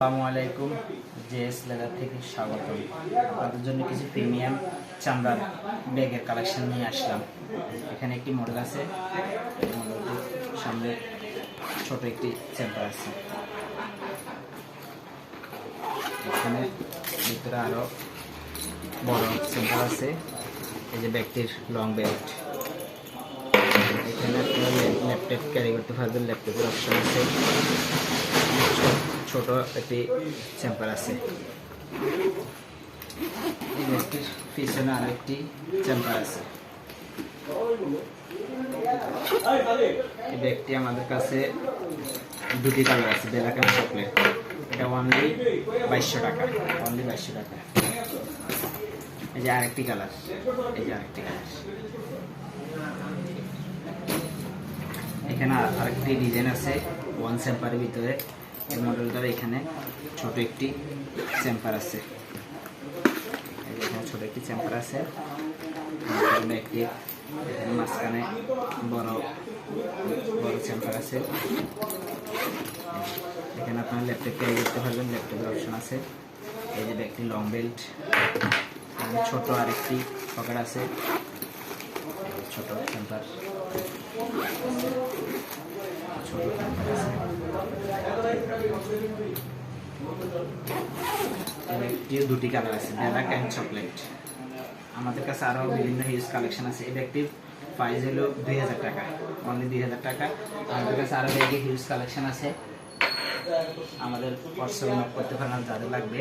আসসালামু আলাইকুম, JS leather থেকে স্বাগতম। আপনাদের জন্য কিছু প্রিমিয়াম চামড়ার ব্যাগের কালেকশন নিয়ে আসলাম। এখানে একটি মডেল আছে, এই মডেলটির সামনে ছোট একটি চেম্বার আছে। এখানে ভিতরে আরও বড় চেম্বার আছে। এই যে ব্যাগটির লং বেল্ট, এখানে আপনারা ল্যাপটপ ক্যারি করতে পারবেন, ল্যাপটপের অপশন আছে। ছোট একটি চেম্বার আছে। এই ব্যাগটির পিছনে আরো একটি চেম্বার আছে। এই ব্যাগটি আমাদের কাছে দুটি কালার আছে, ব্ল্যাক এন্ড চকলেট। এটা অনলি 2200 টাকা, অনলি 2200 টাকা। এই যে আরেকটি কালার, এই যে আরেকটি কালার। এখানে আরেকটি ডিজাইন আছে ওয়ান চেম্বারের ভিতরে। এই মডেলটার এখানে ছোট একটি চেম্বার আছে, এখানে ছোট একটি চেম্বার আছে। একটি এখানে মাঝখানে বড় বড় চেম্বার আছে। এখানে আপনারা ল্যাপটপ ক্যারি করতে পারবেন, ল্যাপটপের অপশন আছে। এই যে একটি লং বেল্ট, ছোট আরেকটি পকেট আছে, ছোট চেম্বার, ছোট চেম্বার আছে। দুটি কালার আছে, ব্ল্যাক এন্ড চকলেট। আমাদের কাছে আরো বিভিন্ন হিউজ কালেকশন আছে। এই ব্যাগটির প্রাইস হলো 2000 টাকা, অনলি 2000 টাকা। আমাদের কাছে আরো ব্যাগের হিউজ কালেকশন আছে, আমাদের হোয়াটসঅ্যাপে নক করতে পারেন যাদের লাগবে।